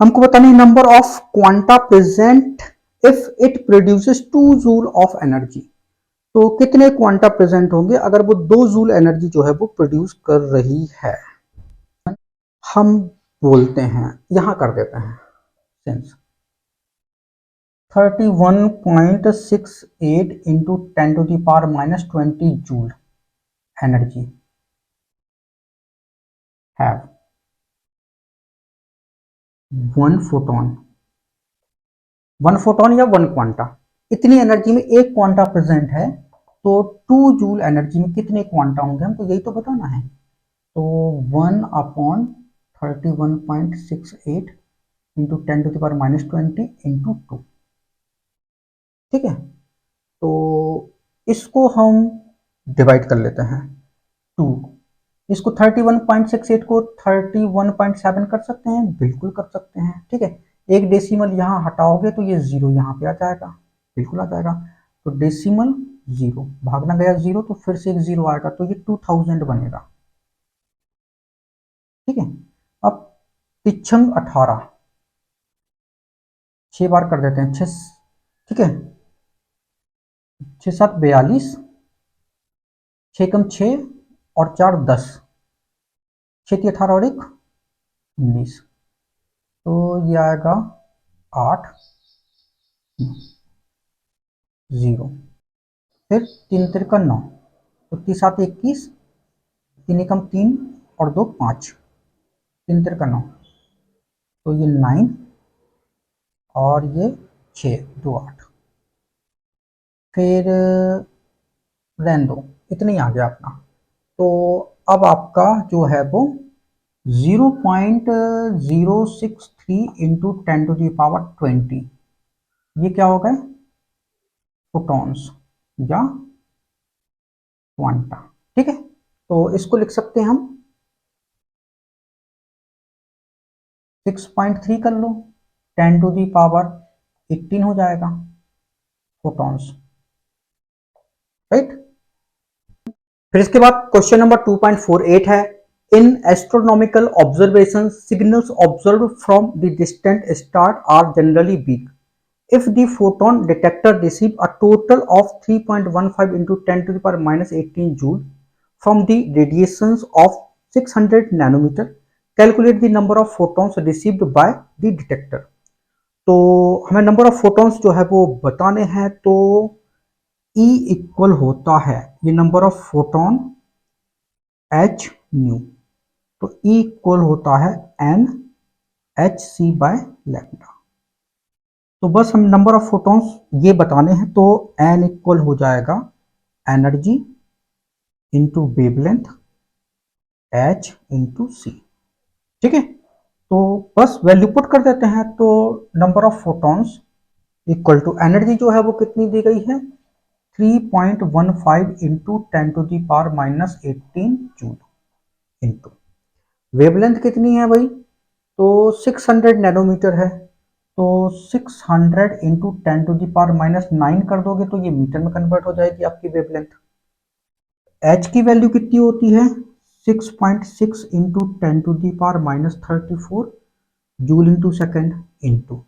हमको बताना है number of quanta present if it produces 2 joule of energy, तो कितने क्वांटा प्रेजेंट होंगे अगर वो 2 जूल एनर्जी जो है वो प्रोड्यूस कर रही है। हम बोलते हैं, यहां कर देते हैं sense, 31.68 into 10⁻⁻20 joule energy have one photon या वन क्वांटा, इतनी एनर्जी में एक क्वांटा प्रेजेंट है, तो 2 जूल एनर्जी में कितने क्वांटा होंगे हमको यही तो बताना है। तो 1/31.68 इंटू 10⁻⁻20 इंटू 2, ठीक है। तो इसको हम डिवाइड कर लेते हैं 2, इसको 31.68 को 31.7 कर सकते हैं, बिल्कुल कर सकते हैं, ठीक है। एक डेसिमल यहाँ हटाओगे तो ये जीरो यहाँ पे आ जाएगा, बिल्कुल आ जाएगा। तो डेसिमल जीरो भागना गया जीरो, तो फिर से एक जीरो आएगा, तो ये 2000 बनेगा, ठीक है। अब पिछंग 18, 6 बार कर देते हैं, 6, ठीक है, 6 7 42, 6 कम 6 और 4 10, 6 18 और 1 19, तो ये आएगा 8 0, फिर 3 तिरका 9, तो 3 7 21, 3 एकम 3 और 2 5, 3 तिरका 9, तो ये 9 और ये 6 2 8, फिर रहने दो, इतना ही आ गया अपना। तो अब आपका जो है वो 0.063 इंटू 10⁻20, ये क्या हो गए फोटॉन्स या क्वांटा, ठीक है। तो इसको लिख सकते हैं हम 6.3 कर लो, 10⁻18 हो जाएगा फोटॉन्स, राइट। फिर इसके बाद क्वेश्चन नंबर 2.48 है, in astronomical observation signals observe from the distant star are generally weak if the photon detector receive a total of 3.15 into 10⁻18 joule from the radiations of 600 nanometre. Calculate the number of photons received by the detector. तो हमें नंबर ऑफ फोटॉन्स जो है वो बताने हैं, तो E इक्वल होता है, ये number of photon h new, तो E इक्वल होता है n hc बाय लैम्डा। तो बस हम नंबर ऑफ फोटॉन्स ये बताने हैं, तो n इक्वल हो जाएगा energy into wavelength h into C. ठीक है, तो बस वैल्यू पुट कर देते हैं। तो number of photons equal to energy जो है वो कितनी दी गई है, 3.15 इंटू 10⁻⁻18 जूल, इंटू वेवलेंथ कितनी है भाई, तो 600 नैनोमीटर है, तो 600 इंटू 10⁻⁻9 कर दोगे तो ये मीटर में कन्वर्ट हो जाएगी आपकी वेवलेंथ। h की वैल्यू कितनी होती है, 6.6 into 10⁻34 joule into second, into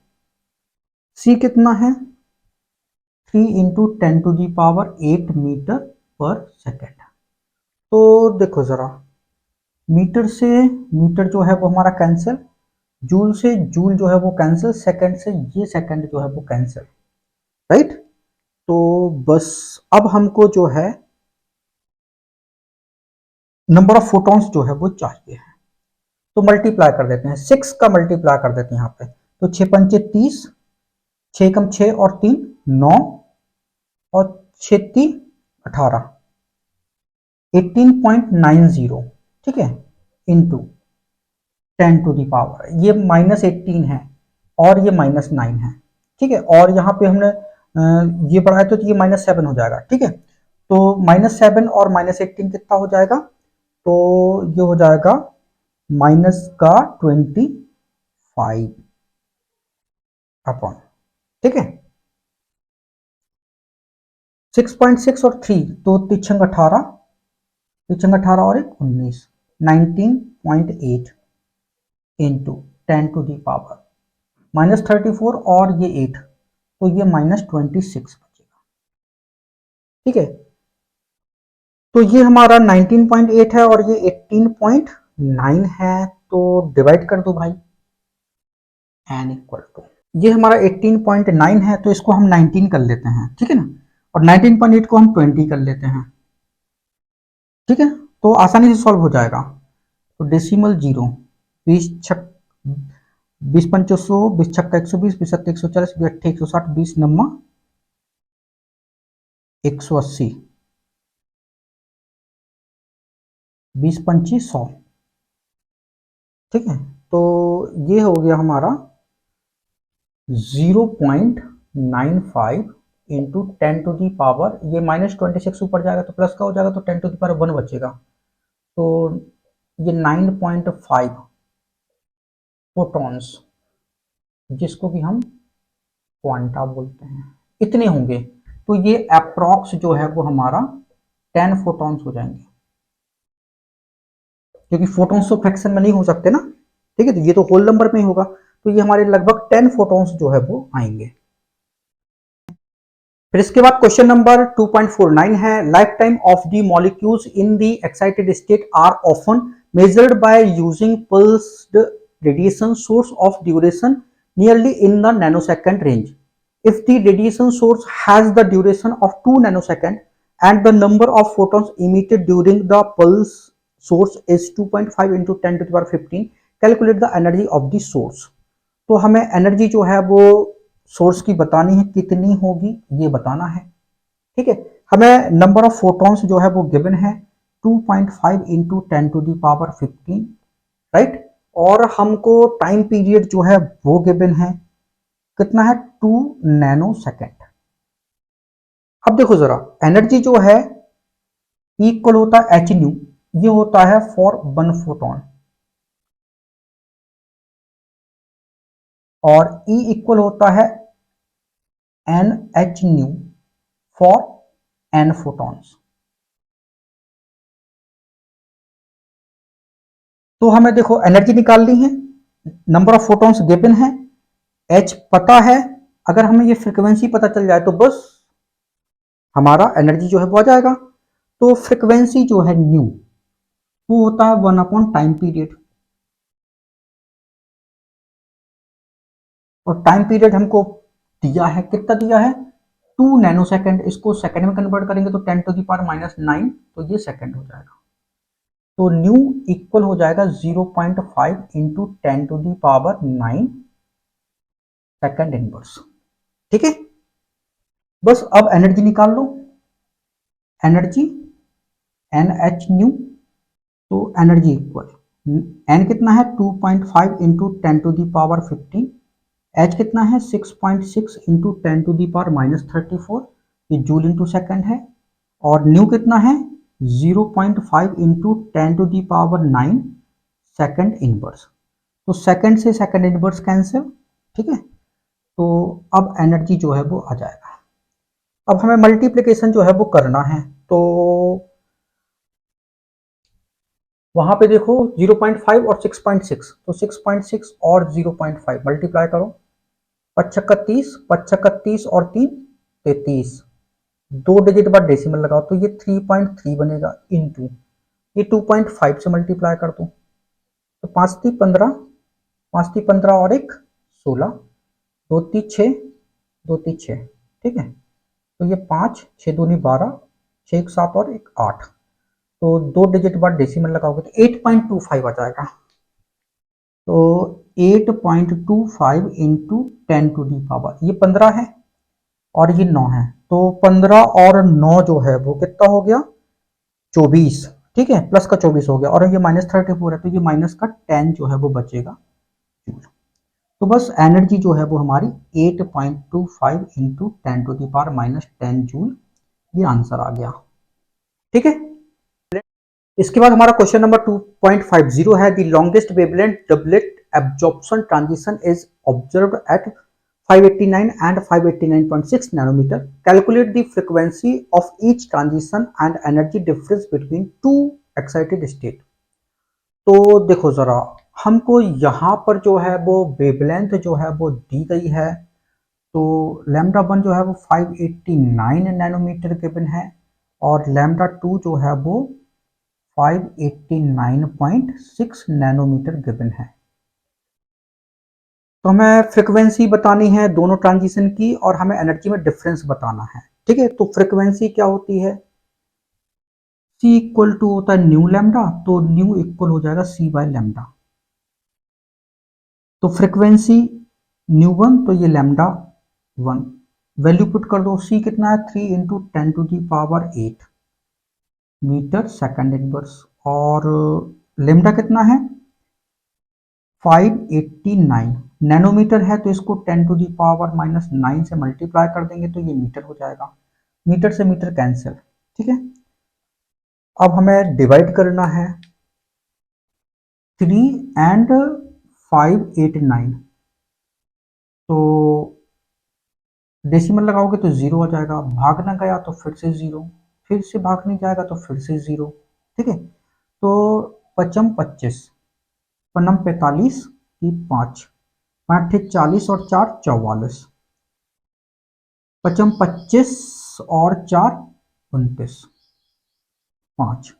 c कितना है, 3 इंटू 10⁸ मीटर पर सेकेंड। तो देखो जरा, मीटर से मीटर जो है वो हमारा कैंसिल, जूल से जूल जो है वो कैंसिल, सेकंड से ये सेकंड जो है वो कैंसिल, राइट। तो बस अब हमको जो है नंबर ऑफ फोटॉन्स जो है वो चाहिए है, तो मल्टीप्लाई कर देते हैं, 6 का मल्टीप्लाई कर देते हैं यहाँ पे, तो 6 पंचे 30, 6 कम 6 और 3 9, और 6 3 18, 18.90, ठीक है, इंटू 10⁻, ये -18 है और ये -9 है, ठीक है, और यहाँ पे हमने ये बढ़ाया तो ये -7 हो जाएगा, ठीक है। तो -7 और -18 कितना हो जाएगा, तो ये हो जाएगा -25 अपॉन, ठीक है, 6.6 और 3, तो 3 18, 3 18 और 1 19, 19.8 इंटू 10⁻, -34 और ये 8, तो ये -26 बचेगा, ठीक है। तो ये हमारा 19.8 है और ये 18.9 है, तो डिवाइड कर दो भाई, n इक्वल टू, ये हमारा 18.9 है तो इसको हम 19 कर लेते हैं, ठीक है ना, और 19.8 को हम 20 कर लेते हैं, ठीक है, तो आसानी से सॉल्व हो जाएगा। तो डेसिमल 0, 20 छक 20 पंचो 100, 20 छक्का 120, 20 सत्ते 140, 20 अट्ठे 160, 20 नम्मा 180, 20 पंची 100, ठीक है। तो ये हो गया हमारा 0.95 इंटू 10⁻, ये -26 ऊपर जाएगा तो प्लस का हो जाएगा, तो 10⁻1 बचेगा, तो ये 9.5 फोटॉन्स, जिसको कि हम क्वांटा बोलते हैं, इतने होंगे। तो ये अप्रॉक्स जो है वो हमारा 10 फोटॉन्स हो जाएंगे, क्योंकि फोटॉन्स तो फ्रैक्शन में नहीं हो सकते ना, ठीक है, तो ये तो होल नंबर में ही होगा, तो ये हमारे लगभग 10 फोटॉन्स जो है वो आएंगे। फिर इसके बाद क्वेश्चन नंबर 2.49 है, life time of the molecules in the excited state are often measured by using pulsed radiation source of duration nearly in the nanosecond range. If the radiation source has the duration of 2 nanosecond and the number of photons emitted during the pulse source is 2.5 into 10 to the power 15, calculate the energy of the source। तो हमें एनर्जी जो है वो सोर्स की बतानी है, कितनी होगी ये बताना है, ठीक है। हमें नंबर ऑफ फोटॉन्स जो है वो गिवन है 2.5 into 10 to the power 15, right, और हमको टाइम पीरियड जो है वो गिवन है, कितना है, 2 नैनो सेकेंड। अब देखो जरा, एनर्जी जो है इक्वल होता है एच न्यू, ये होता है फॉर 1 फोटोन, और E इक्वल होता है n h nu for n photons. तो हमें देखो एनर्जी निकालनी है, नंबर ऑफ फोटॉन्स गिवन है, h पता है, अगर हमें ये फ्रीक्वेंसी पता चल जाए तो बस हमारा एनर्जी जो है वो आ जाएगा। तो फ्रीक्वेंसी जो है न्यू, वो होता है 1 अपॉन टाइम पीरियड, और टाइम पीरियड हमको दिया है, कितना दिया है 2 नैनो सेकेंड। इसको सेकेंड में कन्वर्ट करेंगे तो 10⁻⁹ तो ये सेकेंड हो जाएगा। तो न्यू इक्वल हो जाएगा 0.5 इंटू 10⁻⁹ सेकेंड इनवर्स। ठीक है, बस अब एनर्जी निकाल लो। एनर्जी एन एच न्यू, तो एनर्जी इक्वल एन कितना है 2.5 इंटू 10⁻15, एच कितना है 6.6 इंटू 10⁻⁻34, ये जूल इंटू सेकेंड है, और न्यू कितना है 0.5 इंटू 10⁹ सेकेंड इनवर्स। तो सेकेंड से सेकेंड इनवर्स कैंसिल। ठीक है, तो अब एनर्जी जो है वो आ जाएगा। अब हमें मल्टीप्लिकेशन जो है वो करना है, तो वहां पे देखो 0.5 और 6.6, तो 6.6 और 0.5 मल्टीप्लाई करो, 5×30, 5×30 और 3 33, 2 डिजिट बाद डेसिमल लगाओ तो ये 3.3 बनेगा, इनटू ये 2.5 से मल्टीप्लाई कर दो, तो 5×3 = 15, 5×3 = 15 और 1 16, 2×3 = 6, 2×3 = 6। ठीक है, तो ये 5, 6×2 = 12, 6 × 7 और 1 8, तो 2 डिजिट बाद डेसिमल लगाओगे तो 8.25 आ जाएगा। तो 8.25 इंटू 10⁻, ये 15 है और ये 9 है, तो 15 और 9 जो है वो कितना हो गया 24। ठीक है, प्लस का 24 हो गया, और ये -34 है तो ये माइनस का 10 जो है वो बचेगा जूल। तो बस एनर्जी जो है वो हमारी 8.25 इंटू 10⁻⁻10 जूल, ये आंसर आ गया। ठीक है, इसके बाद हमारा क्वेश्चन नंबर 2.50 है, the longest wavelength doublet absorption transition is observed eight 589 and 589.6 nanometer. Calculate the frequency of each transition and energy difference between two excited state. तो देखो जरा, हमको यहाँ पर जो है वो वेवलेंथ जो है वो दी गई है, तो λ1 जो है वो 589 नैनोमीटर गिवन है, और λ2 जो है वो 589.6 नैनोमीटर गिवन है। तो हमें फ्रीक्वेंसी बतानी है दोनों ट्रांजिशन की, और हमें एनर्जी में डिफरेंस बताना है। ठीक है, तो फ्रीक्वेंसी क्या होती है, C इक्वल टू होता है न्यू लैम्डा, तो न्यू इक्वल हो जाएगा C/λ। तो फ्रीक्वेंसी न्यू 1, तो ये λ1 वैल्यू पुट कर दो। C कितना है 3 इंटू 10⁸ मीटर सेकेंड इनवर्स, और लेमडा कितना है 589 नैनोमीटर है, तो इसको 10⁻⁻9 से मल्टीप्लाई कर देंगे तो ये मीटर हो जाएगा, मीटर से मीटर कैंसिल। ठीक है, अब हमें डिवाइड करना है 3 एंड 589, तो डेसिमल लगाओगे तो 0 आ जाएगा, भाग ना गया तो फिर से 0, फिर से भाग नहीं जाएगा तो फिर से 0। ठीक है, तो 55 पन्नम 45 की 5, 5 40 और 4 44, 25 और 4 29, 5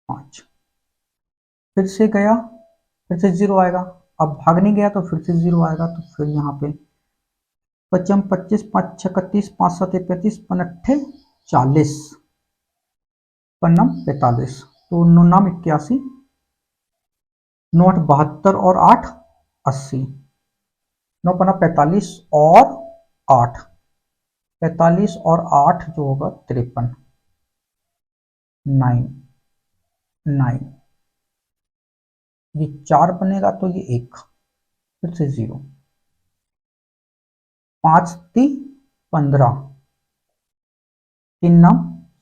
5, फिर से गया, फिर से 0 आएगा, अब भाग नहीं गया तो फिर से 0 आएगा, तो फिर यहाँ पे 25 5 6 31 5 7 35 5 40, पन्नम 45, तो 9 81, 9 72 और 8 80, 9 पन्ना 45 और 8, 45 और 8 जो होगा 53, 9 9, ये 4 बनेगा तो ये 1, फिर से 0, 5 × 15, 3 9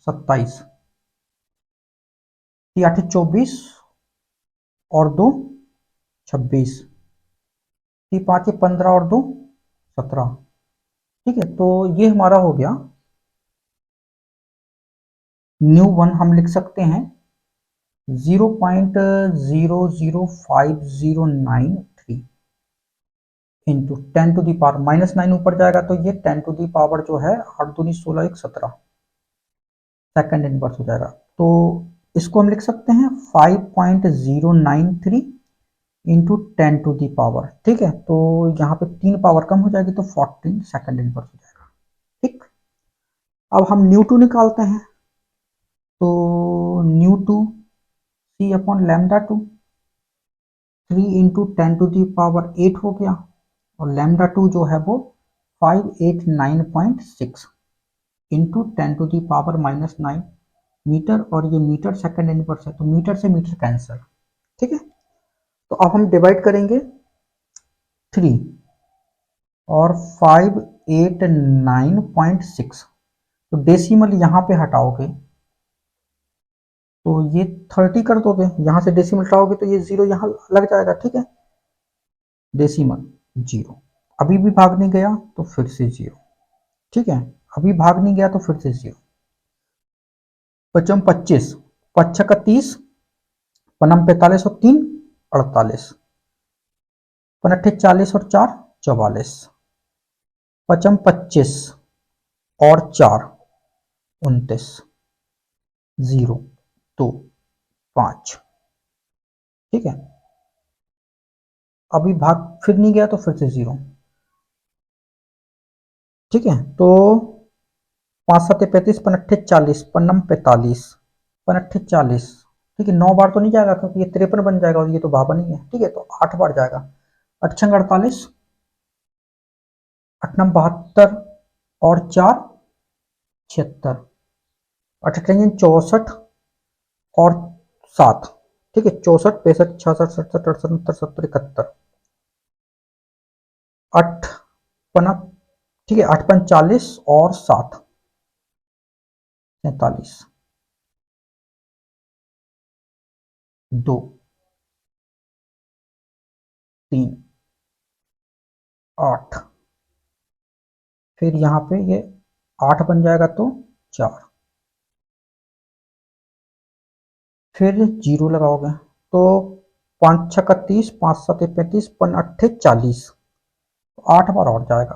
27, 8 24 और 2 26, 5 15 और 2 17। ठीक है, तो ये हमारा हो गया न्यू 1, हम लिख सकते हैं 0.005093 इंटू 10⁻⁻9 ऊपर जाएगा तो ये 10⁻ जो है 8 दूनी 16 1 17 सेकेंड इनवर्स हो जाएगा। तो इसको हम लिख सकते हैं 5.093 इंटू 10⁻, ठीक है। तो यहाँ पे 3 पावर कम हो जाएगी तो 14 सेकंड इनवर्स हो जाएगा, ठीक। अब हम न्यू टू निकालते हैं, तो nu two c upon lambda two, 3 into 10⁸ हो गया, और लैम्डा टू जो है वो 589.6 इंटू 10⁻⁻9 मीटर, और ये मीटर सेकंड इनवर्स है, तो मीटर से मीटर कैंसिल, ठीक है। तो अब हम डिवाइड करेंगे 3 और 589.6, तो डेसिमल यहाँ पे हटाओगे तो ये 30 कर दोगे, यहाँ से डेसिमल हटाओगे तो ये 0 यहाँ लग जाएगा, ठीक है। डेसिमल 0, अभी भी भाग नहीं गया तो फिर से 0, ठीक है। अभी भाग नहीं गया तो फिर से 0, पचम 25, पच्चा का 30, पनम 45 और 3 48, पनठे 40 और 4 44, पचम 25 और 4 29, 0 2 5, ठीक है। अभी भाग फिर नहीं गया तो फिर से 0, ठीक है। तो 5 7 35, पनठे 40, पन्नम 45, पनठे 40, ठीक है। 9 बार तो नहीं जाएगा क्योंकि ये 53 बन जाएगा और ये तो बाबा नहीं है, ठीक है। तो 8 बार जाएगा, 8 48, 8 72 और 4 76, 8 64 और 7, ठीक है। 64 65 66 67 68 69 70 71, 8 पना, ठीक है। 8 5 40 और 7 43, 2 3 8, फिर यहाँ पे ये 8 बन जाएगा तो 4, फिर 0 लगाओगे तो 5 6 31, 5 7 35, 5 8 40, 8 बार और जाएगा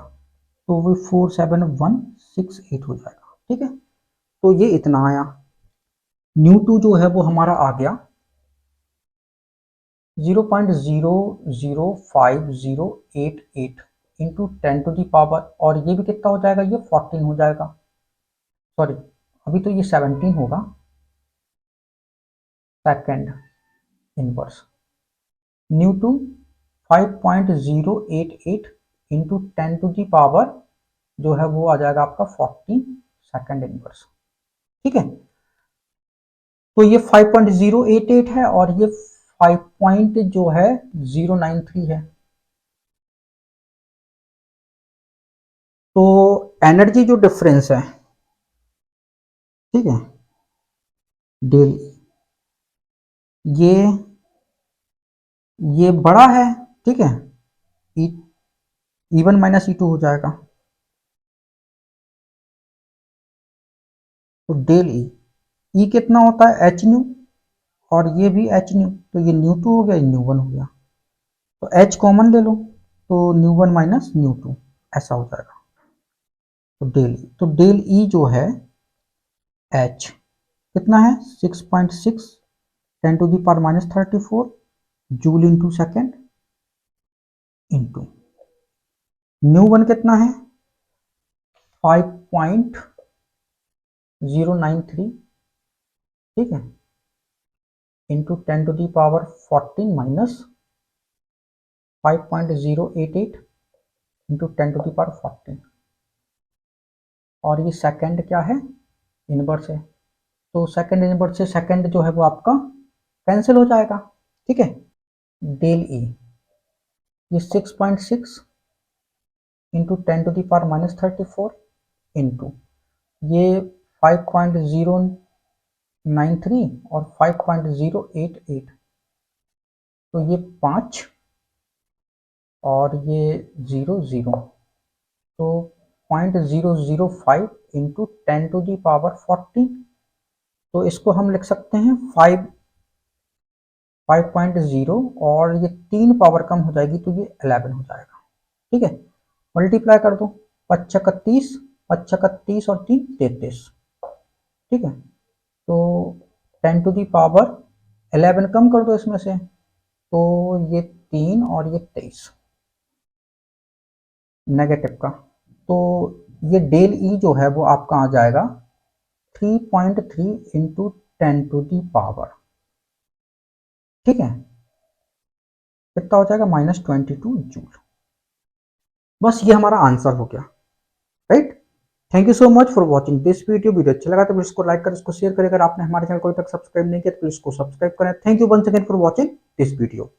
तो वो 47168 हो जाएगा, ठीक है। तो ये इतना आया। न्यू टू जो है वो हमारा आ गया 0.00508 इंटू 10⁻, और ये भी कितना हो जाएगा, ये 14 हो जाएगा, सॉरी अभी तो ये 17 होगा second inverse. Nu two 5.088 into 10⁻, जो है वो आ जाएगा आपका 40 सेकंड इनवर्स, ठीक है। तो ये 5.088 है और ये 5 पॉइंट जो है 093 है। तो एनर्जी जो डिफरेंस है, ठीक है, डेल ये ये बड़ा है, ठीक है। E1 माइनस E2 हो जाएगा, तो डेल ई कितना होता है एच न्यू, और ये भी एच न्यू, तो ये न्यू टू हो गया, न्यू वन हो गया, तो एच कॉमन ले लो तो nu one minus nu two ऐसा हो जाएगा। तो डेल ई जो है एच कितना है 6.6 10⁻⁻34 joule into second into new one कितना है 5.093, ठीक है, इंटू 10⁻14 माइनस 5.088 इंटू 10⁻14, और ये सेकंड क्या है, इनवर्स है, तो सेकंड इनवर्स से सेकंड जो है वो आपका कैंसिल हो जाएगा, ठीक है। डेल ई ये 6.6 इंटू 10⁻⁻34 इंटू ये 5.093 और 5.088, तो ये 5 और ये 0 तो 0.005 इंटू 10⁻14, तो इसको हम लिख सकते हैं 5.0, और ये 3 पावर कम हो जाएगी तो ये 11 हो जाएगा, ठीक है। मल्टीप्लाई कर दो, 5 का 30, 5 का 30 और 3 33, ठीक है। तो 10 टू दी पावर 11 कम कर दो इसमें से, तो ये 3 और ये 23 नेगेटिव का, तो ये डेल ई जो है वो आपका आ जाएगा 3.3 इंटू 10 टू दी पावर, ठीक है, कितना हो जाएगा -22 जूल। बस ये हमारा आंसर हो गया, right. Thank you so much for watching this video. Video अच्छा लगा तो प्लीज इसको लाइक करें, इसको शेयर करें। अगर आपने हमारे चैनल को अभी तक सब्सक्राइब नहीं किया तो प्लीज इसको सब्सक्राइब करें। Thank you once again for watching this video.